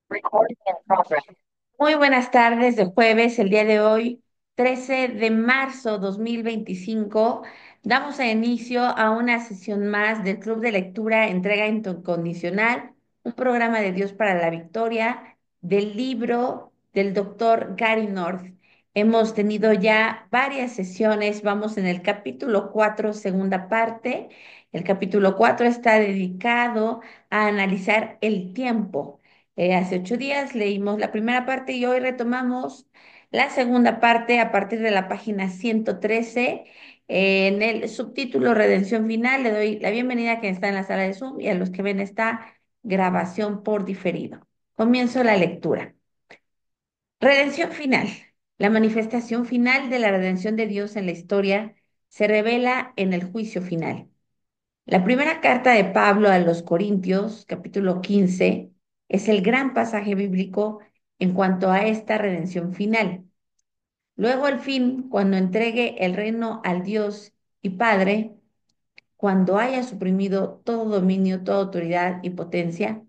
Recording in progress. Muy buenas tardes de jueves, el día de hoy, 13 de marzo 2025. Damos a inicio a una sesión más del Club de Lectura Entrega Incondicional, un programa de Dios para la Victoria, del libro del doctor Gary North. Hemos tenido ya varias sesiones, vamos en el capítulo 4, segunda parte. El capítulo 4 está dedicado a analizar el tiempo. Hace 8 días leímos la primera parte y hoy retomamos la segunda parte a partir de la página 113. En el subtítulo Redención Final le doy la bienvenida a quien está en la sala de Zoom y a los que ven esta grabación por diferido. Comienzo la lectura. Redención final. La manifestación final de la redención de Dios en la historia se revela en el juicio final. La primera carta de Pablo a los Corintios, capítulo 15, es el gran pasaje bíblico en cuanto a esta redención final. Luego al fin, cuando entregue el reino al Dios y Padre, cuando haya suprimido todo dominio, toda autoridad y potencia,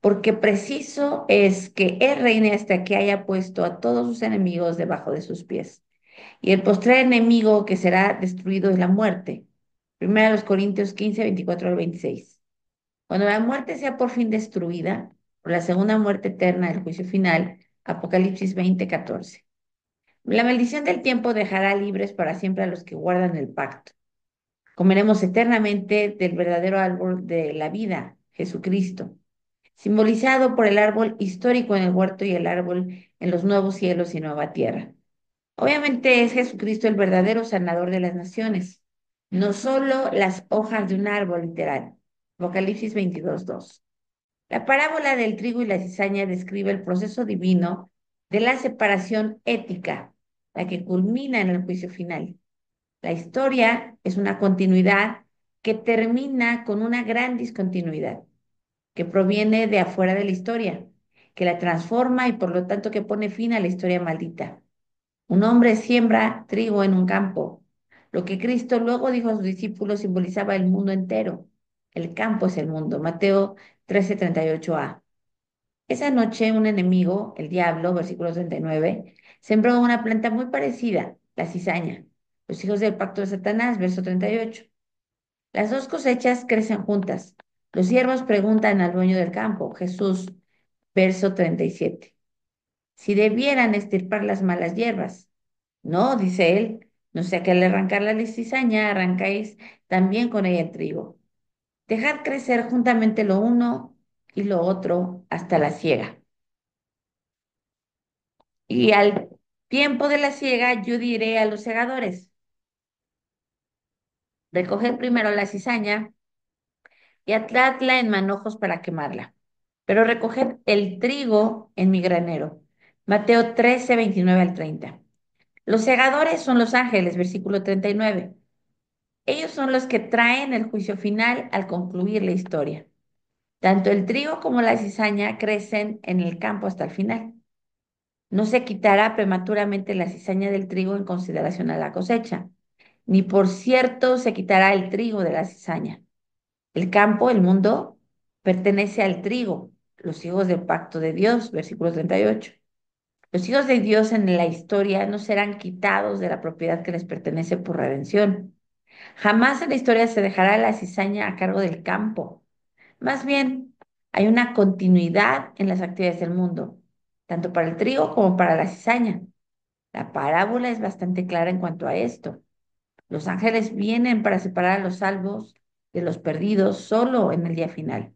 porque preciso es que Él reine hasta que haya puesto a todos sus enemigos debajo de sus pies. Y el postrer enemigo que será destruido es la muerte. Primera los Corintios 15, 24 al 26. Cuando la muerte sea por fin destruida, por la segunda muerte eterna del juicio final, Apocalipsis 20:14. La maldición del tiempo dejará libres para siempre a los que guardan el pacto. Comeremos eternamente del verdadero árbol de la vida, Jesucristo, simbolizado por el árbol histórico en el huerto y el árbol en los nuevos cielos y nueva tierra. Obviamente es Jesucristo el verdadero sanador de las naciones, no solo las hojas de un árbol literal. Apocalipsis 22:2. La parábola del trigo y la cizaña describe el proceso divino de la separación ética, la que culmina en el juicio final. La historia es una continuidad que termina con una gran discontinuidad, que proviene de afuera de la historia, que la transforma y por lo tanto que pone fin a la historia maldita. Un hombre siembra trigo en un campo. Lo que Cristo luego dijo a sus discípulos simbolizaba el mundo entero. El campo es el mundo. Mateo 13:38a. Esa noche un enemigo, el diablo, versículo 39, sembró una planta muy parecida, la cizaña. Los hijos del pacto de Satanás, verso 38. Las dos cosechas crecen juntas. Los siervos preguntan al dueño del campo, Jesús, verso 37, si debieran extirpar las malas hierbas. No, dice él, no sea que al arrancar la cizaña arrancáis también con ella el trigo. Dejad crecer juntamente lo uno y lo otro hasta la siega. Y al tiempo de la siega yo diré a los segadores, recoged primero la cizaña y atadla en manojos para quemarla, pero recoged el trigo en mi granero. Mateo 13, 29 al 30. Los segadores son los ángeles, versículo 39. Ellos son los que traen el juicio final al concluir la historia. Tanto el trigo como la cizaña crecen en el campo hasta el final. No se quitará prematuramente la cizaña del trigo en consideración a la cosecha, ni por cierto se quitará el trigo de la cizaña. El campo, el mundo, pertenece al trigo, los hijos del pacto de Dios, versículo 38. Los hijos de Dios en la historia no serán quitados de la propiedad que les pertenece por redención. Jamás en la historia se dejará la cizaña a cargo del campo. Más bien, hay una continuidad en las actividades del mundo, tanto para el trigo como para la cizaña. La parábola es bastante clara en cuanto a esto. Los ángeles vienen para separar a los salvos de los perdidos solo en el día final.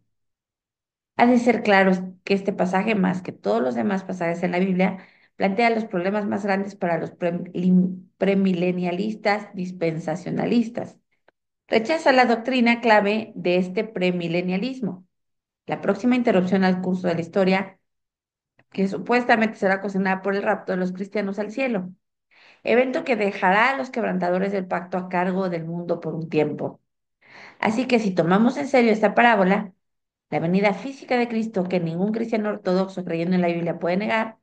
Ha de ser claro que este pasaje, más que todos los demás pasajes en la Biblia, plantea los problemas más grandes para los premilenialistas dispensacionalistas. Rechaza la doctrina clave de este premilenialismo, la próxima interrupción al curso de la historia, que supuestamente será ocasionada por el rapto de los cristianos al cielo, evento que dejará a los quebrantadores del pacto a cargo del mundo por un tiempo. Así que si tomamos en serio esta parábola, la venida física de Cristo, que ningún cristiano ortodoxo creyendo en la Biblia puede negar,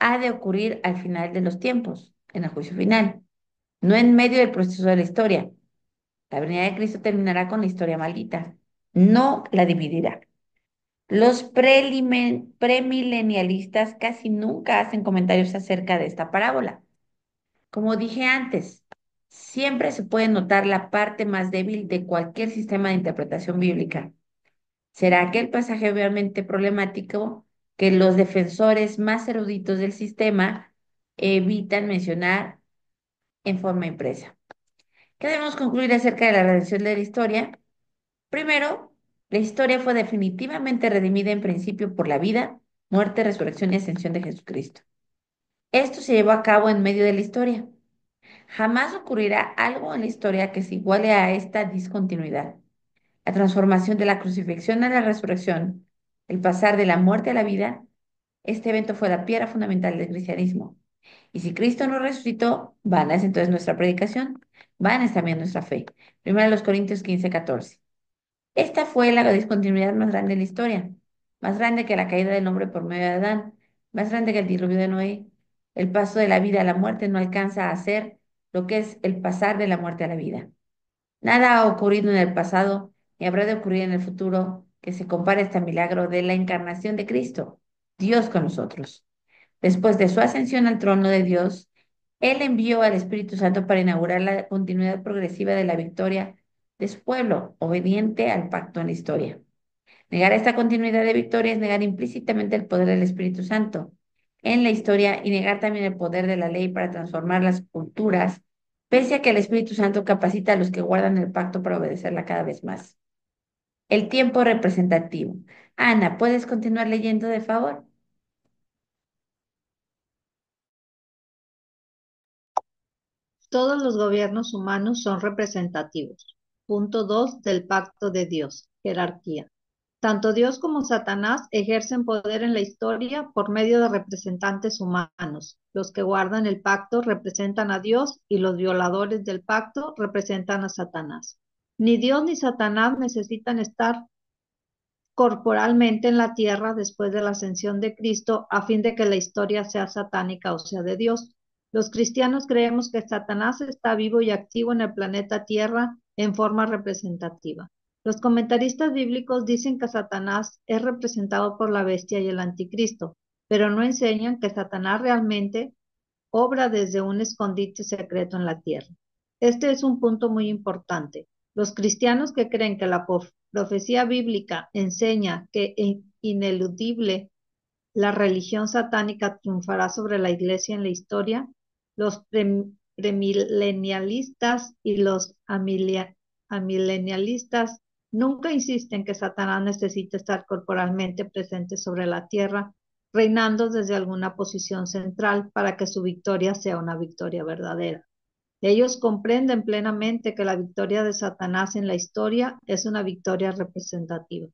ha de ocurrir al final de los tiempos, en el juicio final, no en medio del proceso de la historia. La venida de Cristo terminará con la historia maldita, no la dividirá. Los premilenialistas casi nunca hacen comentarios acerca de esta parábola. Como dije antes, siempre se puede notar la parte más débil de cualquier sistema de interpretación bíblica. ¿Será aquel pasaje obviamente problemático que los defensores más eruditos del sistema evitan mencionar en forma impresa? ¿Qué debemos concluir acerca de la redención de la historia? Primero, la historia fue definitivamente redimida en principio por la vida, muerte, resurrección y ascensión de Jesucristo. Esto se llevó a cabo en medio de la historia. Jamás ocurrirá algo en la historia que se iguale a esta discontinuidad. La transformación de la crucifixión a la resurrección, el pasar de la muerte a la vida, este evento fue la piedra fundamental del cristianismo. Y si Cristo no resucitó, vana es entonces nuestra predicación, vana es también nuestra fe. Primero los Corintios 15:14. Esta fue la discontinuidad más grande de la historia, más grande que la caída del hombre por medio de Adán, más grande que el diluvio de Noé. El paso de la vida a la muerte no alcanza a ser lo que es el pasar de la muerte a la vida. Nada ha ocurrido en el pasado ni habrá de ocurrir en el futuro que se compare a este milagro de la encarnación de Cristo, Dios con nosotros. Después de su ascensión al trono de Dios, Él envió al Espíritu Santo para inaugurar la continuidad progresiva de la victoria de su pueblo, obediente al pacto en la historia. Negar esta continuidad de victoria es negar implícitamente el poder del Espíritu Santo en la historia y negar también el poder de la ley para transformar las culturas, pese a que el Espíritu Santo capacita a los que guardan el pacto para obedecerla cada vez más. El tiempo representativo. Ana, ¿puedes continuar leyendo de favor? Todos los gobiernos humanos son representativos. Punto 2 del Pacto de Dios. Jerarquía. Tanto Dios como Satanás ejercen poder en la historia por medio de representantes humanos. Los que guardan el pacto representan a Dios y los violadores del pacto representan a Satanás. Ni Dios ni Satanás necesitan estar corporalmente en la tierra después de la ascensión de Cristo a fin de que la historia sea satánica o sea de Dios. Los cristianos creemos que Satanás está vivo y activo en el planeta Tierra en forma representativa. Los comentaristas bíblicos dicen que Satanás es representado por la bestia y el anticristo, pero no enseñan que Satanás realmente obra desde un escondite secreto en la tierra. Este es un punto muy importante. Los cristianos que creen que la profecía bíblica enseña que ineludible la religión satánica triunfará sobre la iglesia en la historia, los premilenialistas y los amilenialistas nunca insisten que Satanás necesita estar corporalmente presente sobre la tierra, reinando desde alguna posición central para que su victoria sea una victoria verdadera. Ellos comprenden plenamente que la victoria de Satanás en la historia es una victoria representativa.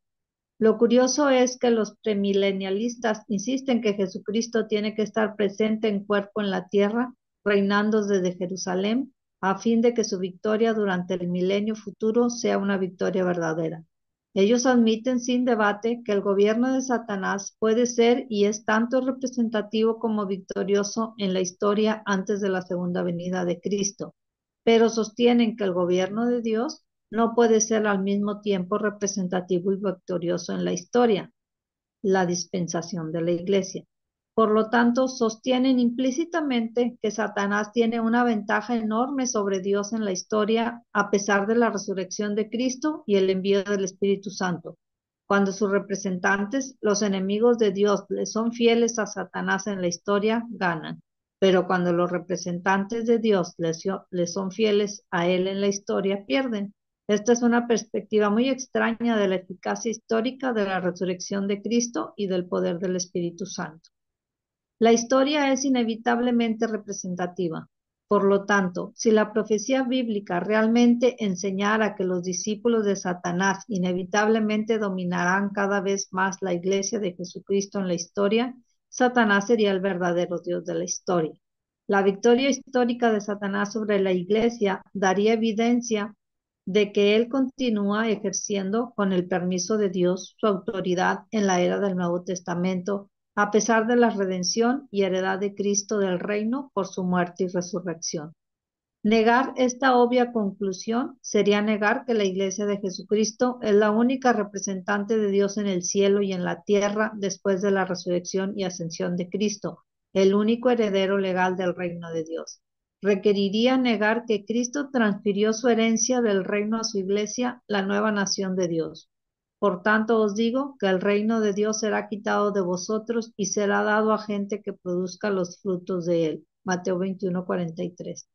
Lo curioso es que los premilenialistas insisten que Jesucristo tiene que estar presente en cuerpo en la tierra, reinando desde Jerusalén, a fin de que su victoria durante el milenio futuro sea una victoria verdadera. Ellos admiten sin debate que el gobierno de Satanás puede ser y es tanto representativo como victorioso en la historia antes de la segunda venida de Cristo, pero sostienen que el gobierno de Dios no puede ser al mismo tiempo representativo y victorioso en la historia, la dispensación de la iglesia. Por lo tanto, sostienen implícitamente que Satanás tiene una ventaja enorme sobre Dios en la historia a pesar de la resurrección de Cristo y el envío del Espíritu Santo. Cuando sus representantes, los enemigos de Dios, le son fieles a Satanás en la historia, ganan. Pero cuando los representantes de Dios le son fieles a él en la historia, pierden. Esta es una perspectiva muy extraña de la eficacia histórica de la resurrección de Cristo y del poder del Espíritu Santo. La historia es inevitablemente representativa. Por lo tanto, si la profecía bíblica realmente enseñara que los discípulos de Satanás inevitablemente dominarán cada vez más la iglesia de Jesucristo en la historia, Satanás sería el verdadero Dios de la historia. La victoria histórica de Satanás sobre la iglesia daría evidencia de que él continúa ejerciendo, con el permiso de Dios, su autoridad en la era del Nuevo Testamento a pesar de la redención y heredad de Cristo del reino por su muerte y resurrección. Negar esta obvia conclusión sería negar que la Iglesia de Jesucristo es la única representante de Dios en el cielo y en la tierra después de la resurrección y ascensión de Cristo, el único heredero legal del reino de Dios. Requeriría negar que Cristo transfirió su herencia del reino a su Iglesia, la nueva nación de Dios. Por tanto os digo que el reino de Dios será quitado de vosotros y será dado a gente que produzca los frutos de él. Mateo 21:43.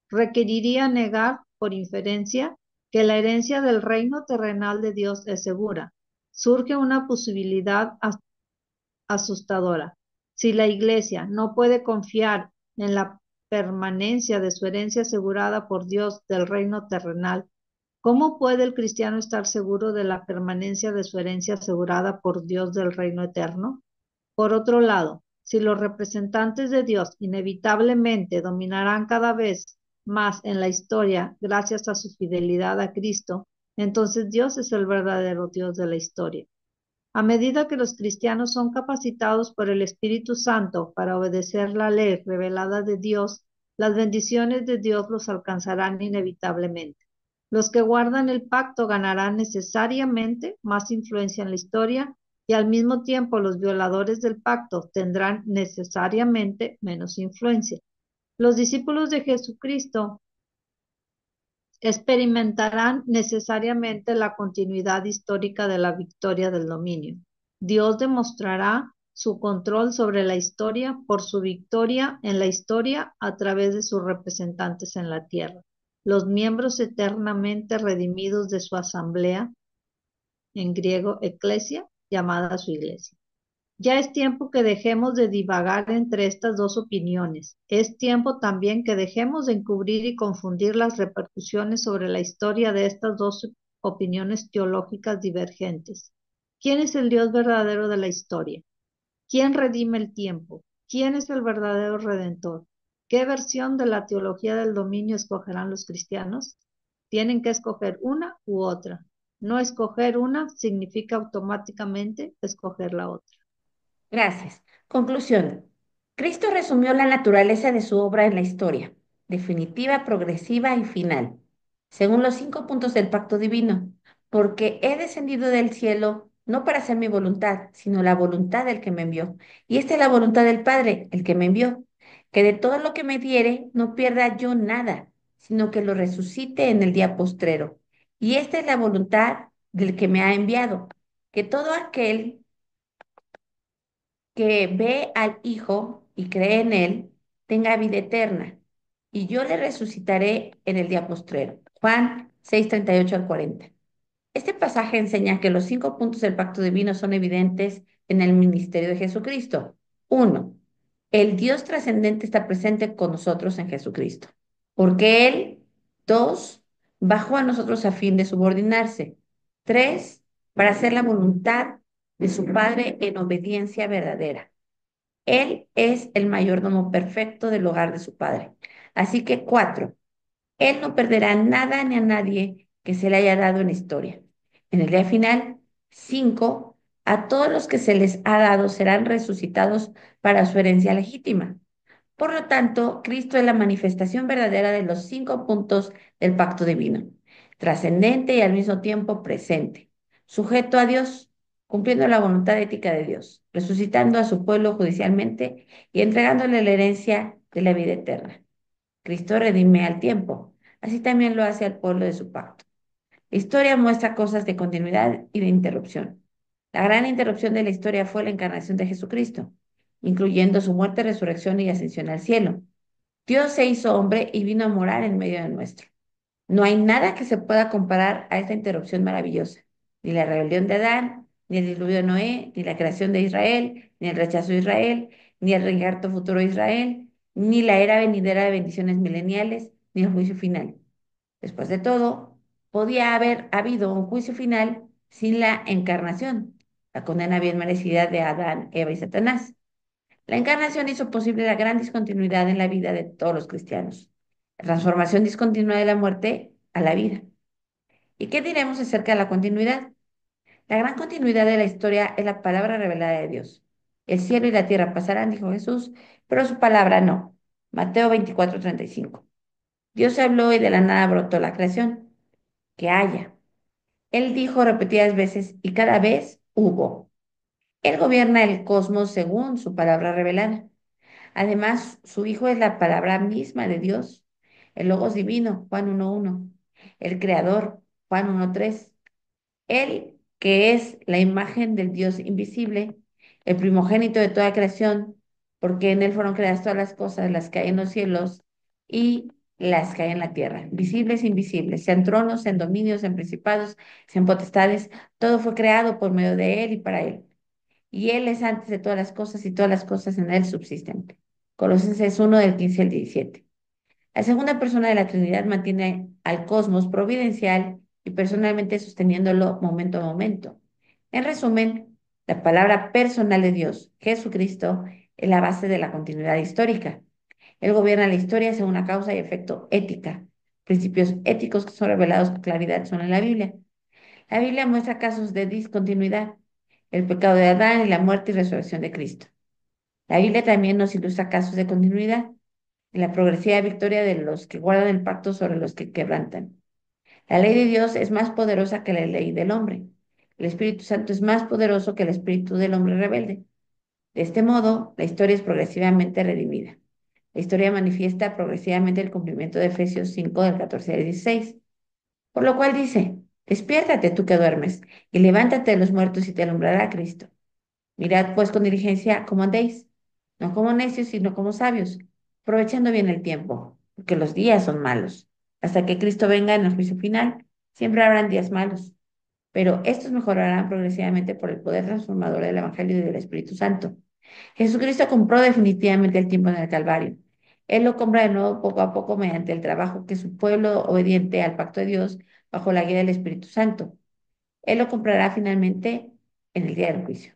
Requeriría negar, por inferencia, que la herencia del reino terrenal de Dios es segura. Surge una posibilidad asustadora. Si la Iglesia no puede confiar en la permanencia de su herencia asegurada por Dios del reino terrenal, ¿cómo puede el cristiano estar seguro de la permanencia de su herencia asegurada por Dios del reino eterno? Por otro lado, si los representantes de Dios inevitablemente dominarán cada vez más en la historia gracias a su fidelidad a Cristo, entonces Dios es el verdadero Dios de la historia. A medida que los cristianos son capacitados por el Espíritu Santo para obedecer la ley revelada de Dios, las bendiciones de Dios los alcanzarán inevitablemente. Los que guardan el pacto ganarán necesariamente más influencia en la historia y al mismo tiempo los violadores del pacto tendrán necesariamente menos influencia. Los discípulos de Jesucristo experimentarán necesariamente la continuidad histórica de la victoria del dominio. Dios demostrará su control sobre la historia por su victoria en la historia a través de sus representantes en la tierra, los miembros eternamente redimidos de su asamblea, en griego eclesia, llamada su iglesia. Ya es tiempo que dejemos de divagar entre estas dos opiniones. Es tiempo también que dejemos de encubrir y confundir las repercusiones sobre la historia de estas dos opiniones teológicas divergentes. ¿Quién es el Dios verdadero de la historia? ¿Quién redime el tiempo? ¿Quién es el verdadero redentor? ¿Qué versión de la teología del dominio escogerán los cristianos? Tienen que escoger una u otra. No escoger una significa automáticamente escoger la otra. Gracias. Conclusión. Cristo resumió la naturaleza de su obra en la historia, definitiva, progresiva y final, según los 5 puntos del pacto divino, porque he descendido del cielo no para hacer mi voluntad, sino la voluntad del que me envió. Y esta es la voluntad del Padre, el que me envió, que de todo lo que me diere no pierda yo nada, sino que lo resucite en el día postrero. Y esta es la voluntad del que me ha enviado, que todo aquel que ve al Hijo y cree en Él, tenga vida eterna, y yo le resucitaré en el día postrero. Juan 6:38 al 40. Este pasaje enseña que los 5 puntos del pacto divino son evidentes en el ministerio de Jesucristo. Uno, el Dios trascendente está presente con nosotros en Jesucristo, porque Él, dos, bajó a nosotros a fin de subordinarse. Tres, para hacer la voluntad de su Padre en obediencia verdadera. Él es el mayordomo perfecto del hogar de su padre. Así que cuatro, él no perderá nada ni a nadie que se le haya dado en la historia. En el día final, cinco, a todos los que se les ha dado serán resucitados para su herencia legítima. Por lo tanto, Cristo es la manifestación verdadera de los 5 puntos del pacto divino, trascendente y al mismo tiempo presente, sujeto a Dios, cumpliendo la voluntad ética de Dios, resucitando a su pueblo judicialmente y entregándole la herencia de la vida eterna. Cristo redime al tiempo, así también lo hace al pueblo de su pacto. La historia muestra cosas de continuidad y de interrupción. La gran interrupción de la historia fue la encarnación de Jesucristo, incluyendo su muerte, resurrección y ascensión al cielo. Dios se hizo hombre y vino a morar en medio de nuestro. No hay nada que se pueda comparar a esta interrupción maravillosa, ni la rebelión de Adán, ni el diluvio de Noé, ni la creación de Israel, ni el rechazo de Israel, ni el reinjerto futuro de Israel, ni la era venidera de bendiciones mileniales, ni el juicio final. Después de todo, podía haber habido un juicio final sin la encarnación, la condena bien merecida de Adán, Eva y Satanás. La encarnación hizo posible la gran discontinuidad en la vida de todos los cristianos, la transformación discontinua de la muerte a la vida. ¿Y qué diremos acerca de la continuidad? La gran continuidad de la historia es la palabra revelada de Dios. El cielo y la tierra pasarán, dijo Jesús, pero su palabra no. Mateo 24:35. Dios habló y de la nada brotó la creación, que haya. Él dijo repetidas veces y cada vez hubo. Él gobierna el cosmos según su palabra revelada. Además, su Hijo es la palabra misma de Dios, el Logos divino, Juan 1:1, el Creador, Juan 1:3. Él, que es la imagen del Dios invisible, el primogénito de toda creación, porque en Él fueron creadas todas las cosas, las que hay en los cielos y las que hay en la tierra, visibles e invisibles, sean tronos, sean dominios, sean principados, sean potestades, todo fue creado por medio de Él y para Él. Y Él es antes de todas las cosas y todas las cosas en Él subsisten. Colosenses 1 del 15 al 17. La segunda persona de la Trinidad mantiene al cosmos providencial y personalmente sosteniéndolo momento a momento. En resumen, la palabra personal de Dios, Jesucristo, es la base de la continuidad histórica. Él gobierna la historia según una causa y efecto ética. Principios éticos que son revelados con claridad son en la Biblia. La Biblia muestra casos de discontinuidad, el pecado de Adán y la muerte y resurrección de Cristo. La Biblia también nos ilustra casos de continuidad en la progresiva victoria de los que guardan el pacto sobre los que quebrantan. La ley de Dios es más poderosa que la ley del hombre. El Espíritu Santo es más poderoso que el espíritu del hombre rebelde. De este modo, la historia es progresivamente redimida. La historia manifiesta progresivamente el cumplimiento de Efesios 5 del 14 al 16, por lo cual dice, despiértate tú que duermes, y levántate de los muertos y te alumbrará Cristo. Mirad pues con diligencia cómo andéis, no como necios, sino como sabios, aprovechando bien el tiempo, porque los días son malos. Hasta que Cristo venga en el juicio final, siempre habrán días malos, pero estos mejorarán progresivamente por el poder transformador del Evangelio y del Espíritu Santo. Jesucristo compró definitivamente el tiempo en el Calvario. Él lo compra de nuevo poco a poco mediante el trabajo que su pueblo obediente al pacto de Dios bajo la guía del Espíritu Santo. Él lo comprará finalmente en el día del juicio.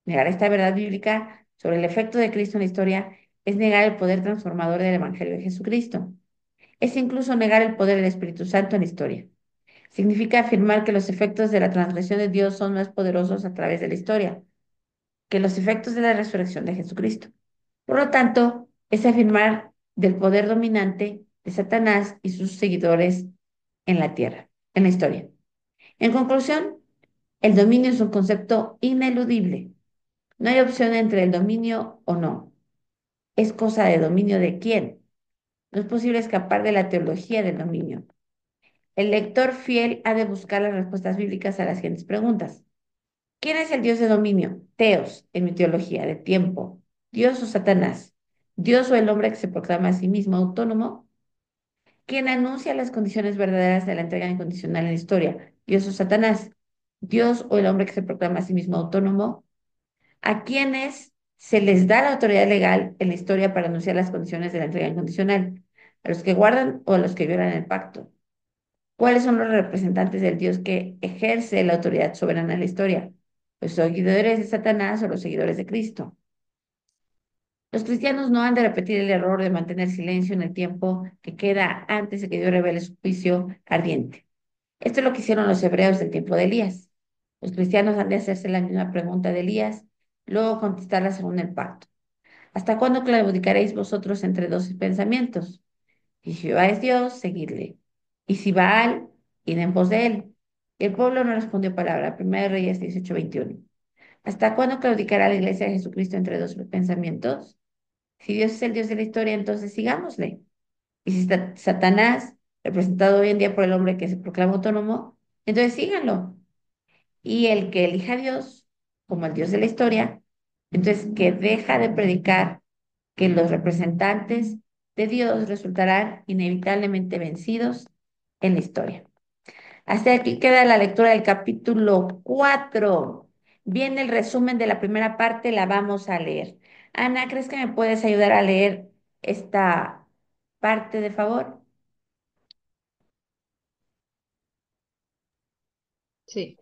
Negar esta verdad bíblica sobre el efecto de Cristo en la historia es negar el poder transformador del Evangelio de Jesucristo. Es incluso negar el poder del Espíritu Santo en la historia. Significa afirmar que los efectos de la transgresión de Dios son más poderosos a través de la historia que los efectos de la resurrección de Jesucristo. Por lo tanto, es afirmar del poder dominante de Satanás y sus seguidores en la tierra, en la historia. En conclusión, el dominio es un concepto ineludible. No hay opción entre el dominio o no. Es cosa de dominio de quién. No es posible escapar de la teología del dominio. El lector fiel ha de buscar las respuestas bíblicas a las siguientes preguntas. ¿Quién es el Dios de dominio? Teos, en mi teología, de tiempo. ¿Dios o Satanás? ¿Dios o el hombre que se proclama a sí mismo autónomo? ¿Quién anuncia las condiciones verdaderas de la entrega incondicional en la historia? ¿Dios o Satanás? ¿Dios o el hombre que se proclama a sí mismo autónomo? ¿A quiénes se les da la autoridad legal en la historia para anunciar las condiciones de la entrega incondicional? ¿A los que guardan o a los que violan el pacto? ¿Cuáles son los representantes del Dios que ejerce la autoridad soberana en la historia? ¿Los seguidores de Satanás o los seguidores de Cristo? Los cristianos no han de repetir el error de mantener silencio en el tiempo que queda antes de que Dios revele su juicio ardiente. Esto es lo que hicieron los hebreos del tiempo de Elías. Los cristianos han de hacerse la misma pregunta de Elías, luego contestarla según el pacto. ¿Hasta cuándo claudicaréis vosotros entre dos pensamientos? Si Jehová es Dios, seguidle. Y si Baal, id en pos de él. Y el pueblo no respondió palabra. Primera de Reyes 18:21. ¿Hasta cuándo claudicará la iglesia de Jesucristo entre dos pensamientos? Si Dios es el Dios de la historia, entonces sigámosle. Y si Satanás, representado hoy en día por el hombre que se proclama autónomo, entonces síganlo. Y el que elija a Dios como el Dios de la historia, entonces que deja de predicar que los representantes de Dios resultarán inevitablemente vencidos en la historia. Hasta aquí queda la lectura del capítulo 4. Viene el resumen de la primera parte, la vamos a leer. Ana, ¿crees que me puedes ayudar a leer esta parte, de favor? Sí.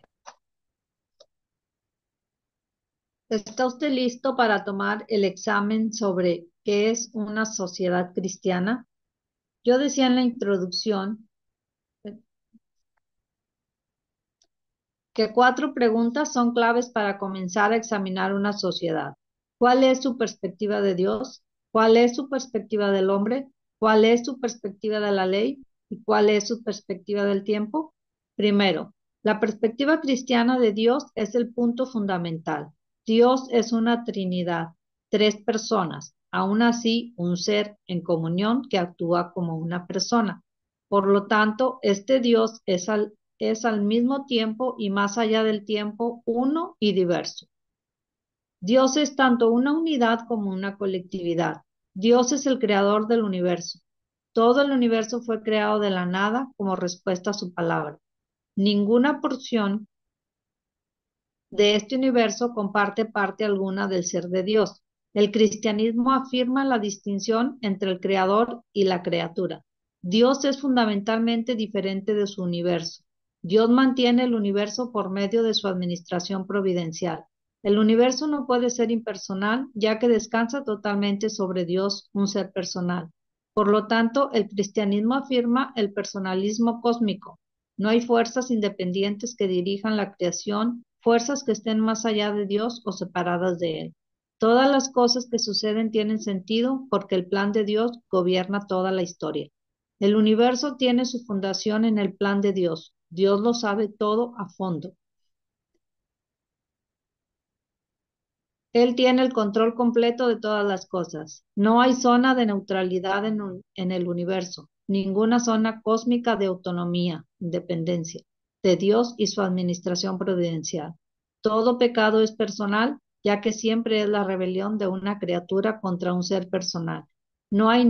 ¿Está usted listo para tomar el examen sobre qué es una sociedad cristiana? Yo decía en la introducción que cuatro preguntas son claves para comenzar a examinar una sociedad. ¿Cuál es su perspectiva de Dios? ¿Cuál es su perspectiva del hombre? ¿Cuál es su perspectiva de la ley y cuál es su perspectiva del tiempo? Primero, la perspectiva cristiana de Dios es el punto fundamental. Dios es una Trinidad, tres personas, aún así un ser en comunión que actúa como una persona. Por lo tanto, este Dios es al mismo tiempo y más allá del tiempo uno y diverso. Dios es tanto una unidad como una colectividad. Dios es el creador del universo. Todo el universo fue creado de la nada como respuesta a su palabra. Ninguna porción de este universo comparte parte alguna del ser de Dios. El cristianismo afirma la distinción entre el creador y la criatura. Dios es fundamentalmente diferente de su universo. Dios mantiene el universo por medio de su administración providencial. El universo no puede ser impersonal, ya que descansa totalmente sobre Dios, un ser personal. Por lo tanto, el cristianismo afirma el personalismo cósmico. No hay fuerzas independientes que dirijan la creación, fuerzas que estén más allá de Dios o separadas de Él. Todas las cosas que suceden tienen sentido porque el plan de Dios gobierna toda la historia. El universo tiene su fundación en el plan de Dios. Dios lo sabe todo a fondo. Él tiene el control completo de todas las cosas. No hay zona de neutralidad en el universo, ninguna zona cósmica de autonomía, independencia de Dios y su administración providencial. Todo pecado es personal, ya que siempre es la rebelión de una criatura contra un ser personal. No hay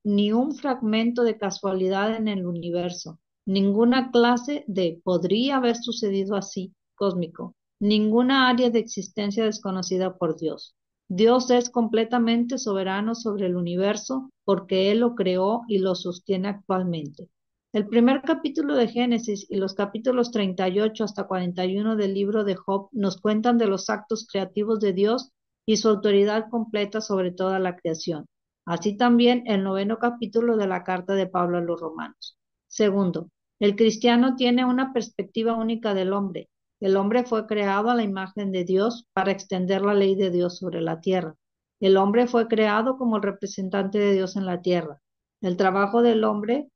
ni un fragmento de casualidad en el universo, ninguna clase de podría haber sucedido así, cósmico, ninguna área de existencia desconocida por Dios. Dios es completamente soberano sobre el universo porque Él lo creó y lo sostiene actualmente. El primer capítulo de Génesis y los capítulos 38 hasta 41 del libro de Job nos cuentan de los actos creativos de Dios y su autoridad completa sobre toda la creación. Así también el noveno capítulo de la carta de Pablo a los Romanos. Segundo, el cristiano tiene una perspectiva única del hombre. El hombre fue creado a la imagen de Dios para extender la ley de Dios sobre la tierra. El hombre fue creado como el representante de Dios en la tierra. El trabajo del hombre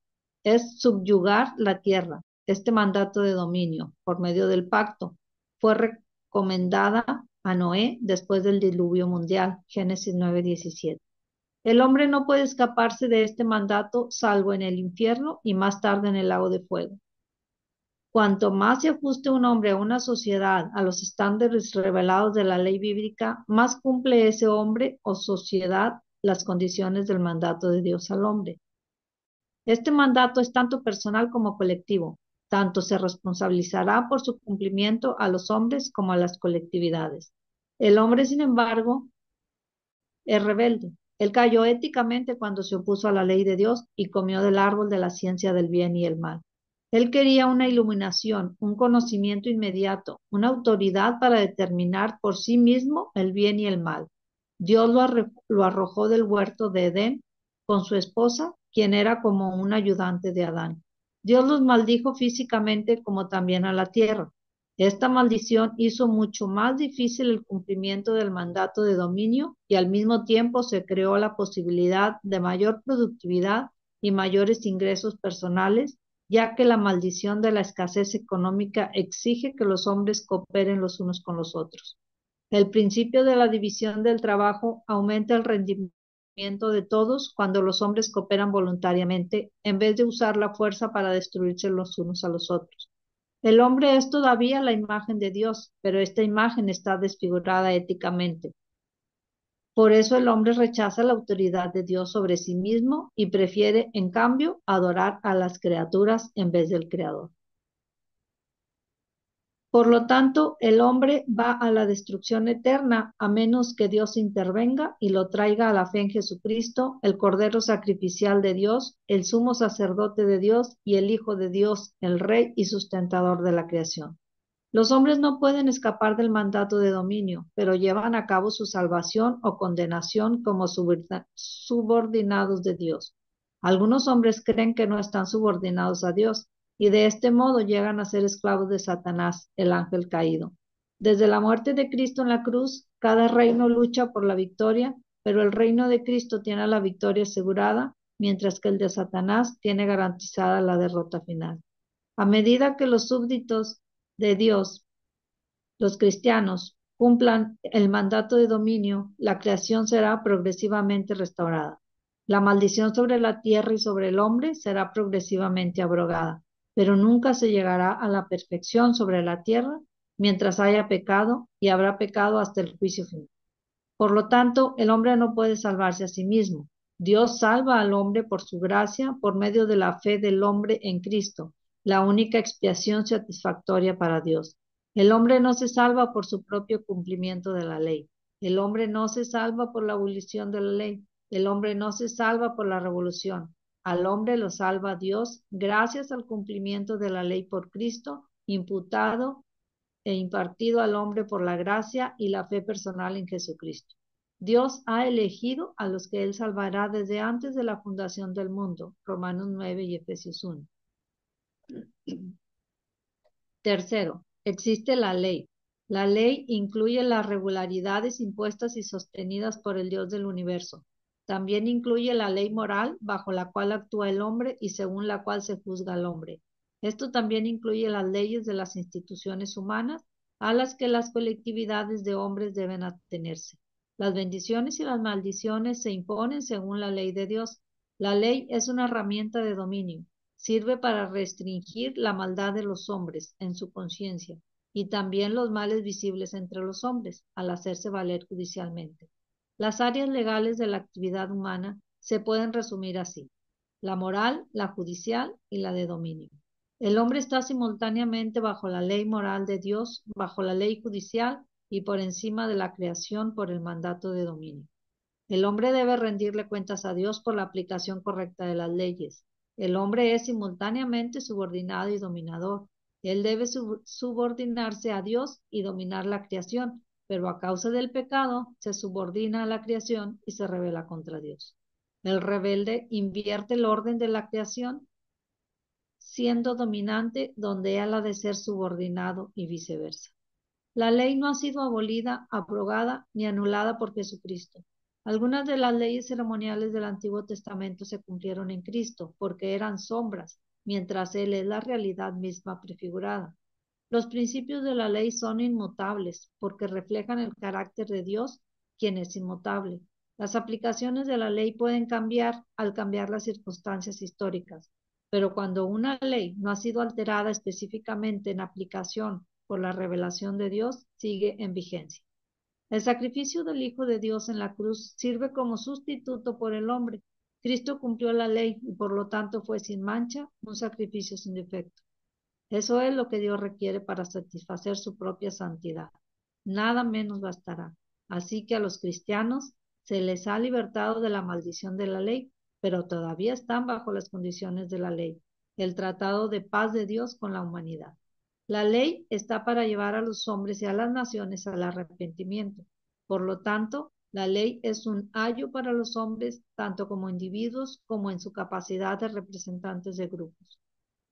es subyugar la tierra. Este mandato de dominio por medio del pacto fue recomendada a Noé después del diluvio mundial, Génesis 9:17. El hombre no puede escaparse de este mandato salvo en el infierno y más tarde en el lago de fuego. Cuanto más se ajuste un hombre a una sociedad a los estándares revelados de la ley bíblica, más cumple ese hombre o sociedad las condiciones del mandato de Dios al hombre. Este mandato es tanto personal como colectivo. Tanto se responsabilizará por su cumplimiento a los hombres como a las colectividades. El hombre, sin embargo, es rebelde. Él cayó éticamente cuando se opuso a la ley de Dios y comió del árbol de la ciencia del bien y el mal. Él quería una iluminación, un conocimiento inmediato, una autoridad para determinar por sí mismo el bien y el mal. Dios lo arrojó del huerto de Edén con su esposa, quien era como un ayudante de Adán. Dios los maldijo físicamente como también a la tierra. Esta maldición hizo mucho más difícil el cumplimiento del mandato de dominio y al mismo tiempo se creó la posibilidad de mayor productividad y mayores ingresos personales, ya que la maldición de la escasez económica exige que los hombres cooperen los unos con los otros. El principio de la división del trabajo aumenta el rendimiento de todos cuando los hombres cooperan voluntariamente en vez de usar la fuerza para destruirse los unos a los otros. El hombre es todavía la imagen de Dios, pero esta imagen está desfigurada éticamente. Por eso el hombre rechaza la autoridad de Dios sobre sí mismo y prefiere, en cambio, adorar a las criaturas en vez del Creador. Por lo tanto, el hombre va a la destrucción eterna a menos que Dios intervenga y lo traiga a la fe en Jesucristo, el Cordero sacrificial de Dios, el sumo sacerdote de Dios y el Hijo de Dios, el Rey y sustentador de la creación. Los hombres no pueden escapar del mandato de dominio, pero llevan a cabo su salvación o condenación como subordinados de Dios. Algunos hombres creen que no están subordinados a Dios y de este modo llegan a ser esclavos de Satanás, el ángel caído. Desde la muerte de Cristo en la cruz, cada reino lucha por la victoria, pero el reino de Cristo tiene la victoria asegurada mientras que el de Satanás tiene garantizada la derrota final. A medida que los súbditos de Dios, los cristianos, cumplan el mandato de dominio, la creación será progresivamente restaurada. La maldición sobre la tierra y sobre el hombre será progresivamente abrogada, pero nunca se llegará a la perfección sobre la tierra mientras haya pecado y habrá pecado hasta el juicio final. Por lo tanto, el hombre no puede salvarse a sí mismo. Dios salva al hombre por su gracia, por medio de la fe del hombre en Cristo, la única expiación satisfactoria para Dios. El hombre no se salva por su propio cumplimiento de la ley. El hombre no se salva por la abolición de la ley. El hombre no se salva por la revolución. Al hombre lo salva Dios gracias al cumplimiento de la ley por Cristo, imputado e impartido al hombre por la gracia y la fe personal en Jesucristo. Dios ha elegido a los que Él salvará desde antes de la fundación del mundo. Romanos 9 y Efesios 1. Tercero, existe la ley. La ley incluye las regularidades impuestas y sostenidas por el Dios del universo. También incluye la ley moral bajo la cual actúa el hombre y según la cual se juzga al hombre. Esto también incluye las leyes de las instituciones humanas a las que las colectividades de hombres deben atenerse. Las bendiciones y las maldiciones se imponen según la ley de Dios. La ley es una herramienta de dominio. Sirve para restringir la maldad de los hombres en su conciencia y también los males visibles entre los hombres al hacerse valer judicialmente. Las áreas legales de la actividad humana se pueden resumir así: la moral, la judicial y la de dominio. El hombre está simultáneamente bajo la ley moral de Dios, bajo la ley judicial y por encima de la creación por el mandato de dominio. El hombre debe rendirle cuentas a Dios por la aplicación correcta de las leyes. El hombre es simultáneamente subordinado y dominador. Él debe subordinarse a Dios y dominar la creación, pero a causa del pecado se subordina a la creación y se rebela contra Dios. El rebelde invierte el orden de la creación, siendo dominante donde él ha de ser subordinado y viceversa. La ley no ha sido abolida, abrogada ni anulada por Jesucristo. Algunas de las leyes ceremoniales del Antiguo Testamento se cumplieron en Cristo porque eran sombras, mientras Él es la realidad misma prefigurada. Los principios de la ley son inmutables porque reflejan el carácter de Dios, quien es inmutable. Las aplicaciones de la ley pueden cambiar al cambiar las circunstancias históricas, pero cuando una ley no ha sido alterada específicamente en aplicación por la revelación de Dios, sigue en vigencia. El sacrificio del Hijo de Dios en la cruz sirve como sustituto por el hombre. Cristo cumplió la ley y por lo tanto fue sin mancha, un sacrificio sin defecto. Eso es lo que Dios requiere para satisfacer su propia santidad. Nada menos bastará. Así que a los cristianos se les ha libertado de la maldición de la ley, pero todavía están bajo las condiciones de la ley, el tratado de paz de Dios con la humanidad. La ley está para llevar a los hombres y a las naciones al arrepentimiento. Por lo tanto, la ley es un ayo para los hombres, tanto como individuos como en su capacidad de representantes de grupos.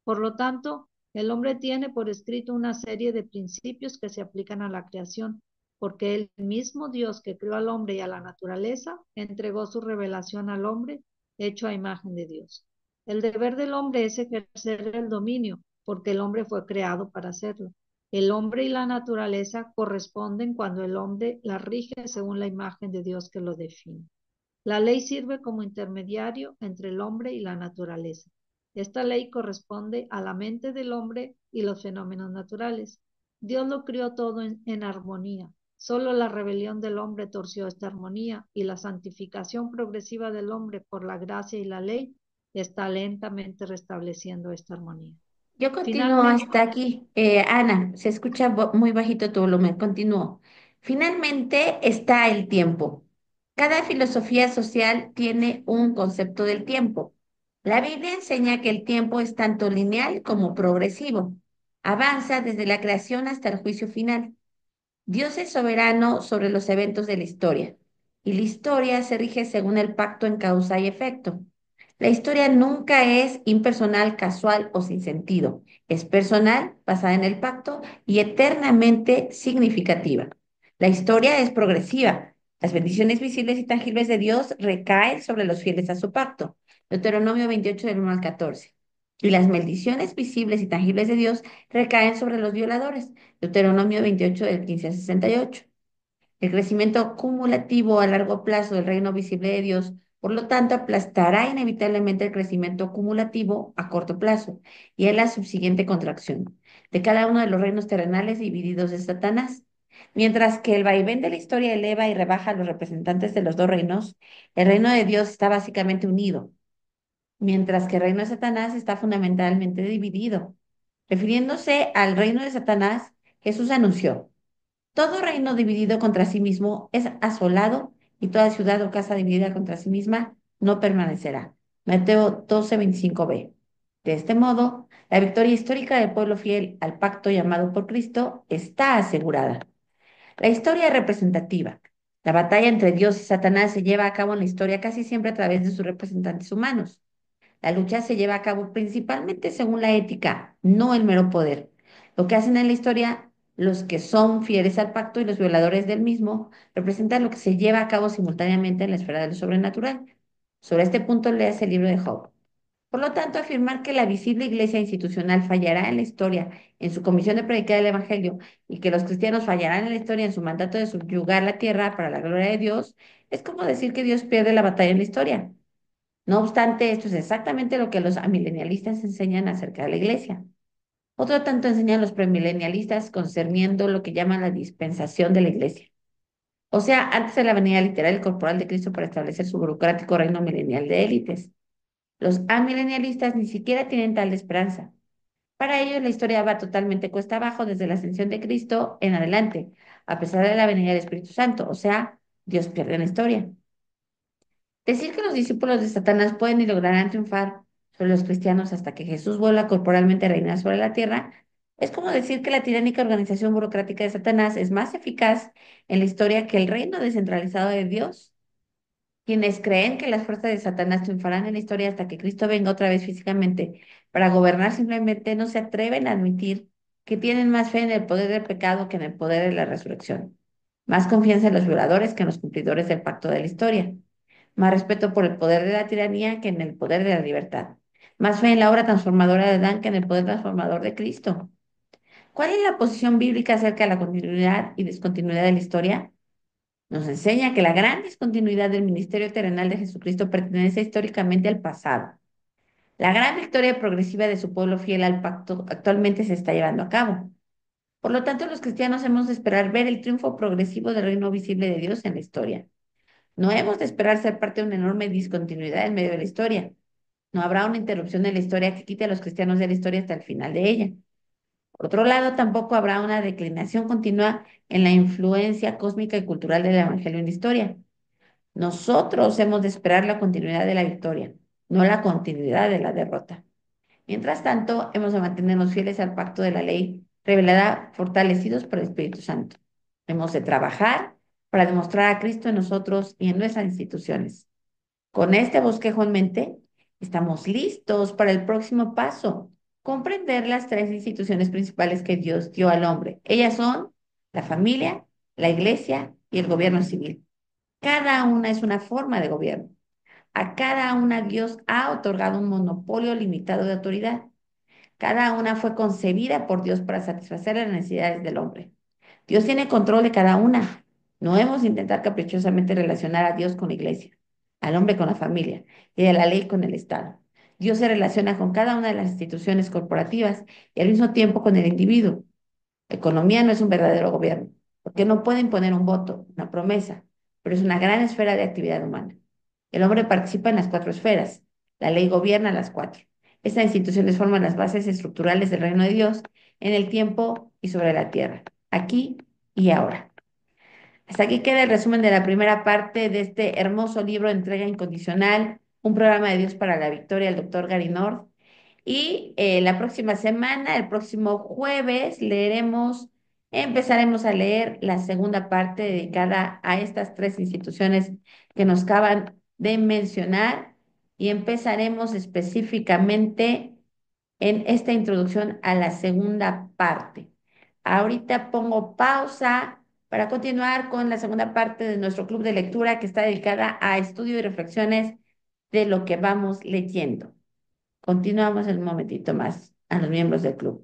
Por lo tanto, el hombre tiene por escrito una serie de principios que se aplican a la creación, porque el mismo Dios que creó al hombre y a la naturaleza entregó su revelación al hombre, hecho a imagen de Dios. El deber del hombre es ejercer el dominio, porque el hombre fue creado para hacerlo. El hombre y la naturaleza corresponden cuando el hombre la rige según la imagen de Dios que lo define. La ley sirve como intermediario entre el hombre y la naturaleza. Esta ley corresponde a la mente del hombre y los fenómenos naturales. Dios lo crió todo en armonía. Solo la rebelión del hombre torció esta armonía y la santificación progresiva del hombre por la gracia y la ley está lentamente restableciendo esta armonía. Yo continúo Finalmente, hasta aquí. Ana, se escucha muy bajito tu volumen. Continúo. Finalmente está el tiempo. Cada filosofía social tiene un concepto del tiempo. La Biblia enseña que el tiempo es tanto lineal como progresivo. Avanza desde la creación hasta el juicio final. Dios es soberano sobre los eventos de la historia, y la historia se rige según el pacto en causa y efecto. La historia nunca es impersonal, casual o sin sentido. Es personal, basada en el pacto y eternamente significativa. La historia es progresiva. Las bendiciones visibles y tangibles de Dios recaen sobre los fieles a su pacto. Deuteronomio 28 del 1 al 14. Y las maldiciones visibles y tangibles de Dios recaen sobre los violadores. Deuteronomio 28 del 15 al 68. El crecimiento cumulativo a largo plazo del reino visible de Dios, por lo tanto, aplastará inevitablemente el crecimiento cumulativo a corto plazo y en la subsiguiente contracción de cada uno de los reinos terrenales divididos de Satanás. Mientras que el vaivén de la historia eleva y rebaja a los representantes de los dos reinos, el reino de Dios está básicamente unido, mientras que el reino de Satanás está fundamentalmente dividido. Refiriéndose al reino de Satanás, Jesús anunció: todo reino dividido contra sí mismo es asolado y toda ciudad o casa dividida contra sí misma no permanecerá. Mateo 12:25b. De este modo, la victoria histórica del pueblo fiel al pacto llamado por Cristo está asegurada. La historia es representativa. La batalla entre Dios y Satanás se lleva a cabo en la historia casi siempre a través de sus representantes humanos. La lucha se lleva a cabo principalmente según la ética, no el mero poder. Lo que hacen en la historia los que son fieles al pacto y los violadores del mismo representan lo que se lleva a cabo simultáneamente en la esfera de lo sobrenatural. Sobre este punto leas el libro de Job. Por lo tanto, afirmar que la visible iglesia institucional fallará en la historia en su comisión de predicar el Evangelio y que los cristianos fallarán en la historia en su mandato de subyugar la tierra para la gloria de Dios es como decir que Dios pierde la batalla en la historia. No obstante, esto es exactamente lo que los amilenialistas enseñan acerca de la iglesia. Otro tanto enseñan los premilenialistas concerniendo lo que llaman la dispensación de la iglesia. O sea, antes de la venida literal y corporal de Cristo para establecer su burocrático reino milenial de élites. Los amilenialistas ni siquiera tienen tal esperanza. Para ellos la historia va totalmente cuesta abajo desde la ascensión de Cristo en adelante, a pesar de la venida del Espíritu Santo. O sea, Dios pierde la historia. Decir que los discípulos de Satanás pueden y lograrán triunfar sobre los cristianos hasta que Jesús vuelva corporalmente a reinar sobre la tierra es como decir que la tiránica organización burocrática de Satanás es más eficaz en la historia que el reino descentralizado de Dios. Quienes creen que las fuerzas de Satanás triunfarán en la historia hasta que Cristo venga otra vez físicamente para gobernar simplemente no se atreven a admitir que tienen más fe en el poder del pecado que en el poder de la resurrección. Más confianza en los violadores que en los cumplidores del pacto de la historia. Más respeto por el poder de la tiranía que en el poder de la libertad. Más fe en la obra transformadora de Adán que en el poder transformador de Cristo. ¿Cuál es la posición bíblica acerca de la continuidad y discontinuidad de la historia? Nos enseña que la gran discontinuidad del ministerio terrenal de Jesucristo pertenece históricamente al pasado. La gran victoria progresiva de su pueblo fiel al pacto actualmente se está llevando a cabo. Por lo tanto, los cristianos hemos de esperar ver el triunfo progresivo del reino visible de Dios en la historia. No hemos de esperar ser parte de una enorme discontinuidad en medio de la historia. No habrá una interrupción en la historia que quite a los cristianos de la historia hasta el final de ella. Por otro lado, tampoco habrá una declinación continua en la influencia cósmica y cultural del Evangelio en la historia. Nosotros hemos de esperar la continuidad de la victoria, no la continuidad de la derrota. Mientras tanto, hemos de mantenernos fieles al pacto de la ley revelada, fortalecidos por el Espíritu Santo. Hemos de trabajar para demostrar a Cristo en nosotros y en nuestras instituciones. Con este bosquejo en mente, estamos listos para el próximo paso, comprender las tres instituciones principales que Dios dio al hombre. Ellas son la familia, la iglesia y el gobierno civil. Cada una es una forma de gobierno. A cada una Dios ha otorgado un monopolio limitado de autoridad. Cada una fue concebida por Dios para satisfacer las necesidades del hombre. Dios tiene control de cada una. No hemos de intentar caprichosamente relacionar a Dios con la iglesia, al hombre con la familia y a la ley con el Estado. Dios se relaciona con cada una de las instituciones corporativas y al mismo tiempo con el individuo. La economía no es un verdadero gobierno, porque no puede imponer un voto, una promesa, pero es una gran esfera de actividad humana. El hombre participa en las cuatro esferas. La ley gobierna las cuatro. Estas instituciones forman las bases estructurales del reino de Dios en el tiempo y sobre la tierra, aquí y ahora. Hasta aquí queda el resumen de la primera parte de este hermoso libro Entrega Incondicional, un programa de Dios para la victoria, el doctor Gary North. Y la próxima semana, el próximo jueves, empezaremos a leer la segunda parte dedicada a estas tres instituciones que nos acaban de mencionar y empezaremos específicamente en esta introducción a la segunda parte. Ahorita pongo pausa para continuar con la segunda parte de nuestro club de lectura que está dedicada a estudio y reflexiones de lo que vamos leyendo. Continuamos en un momentito más a los miembros del club.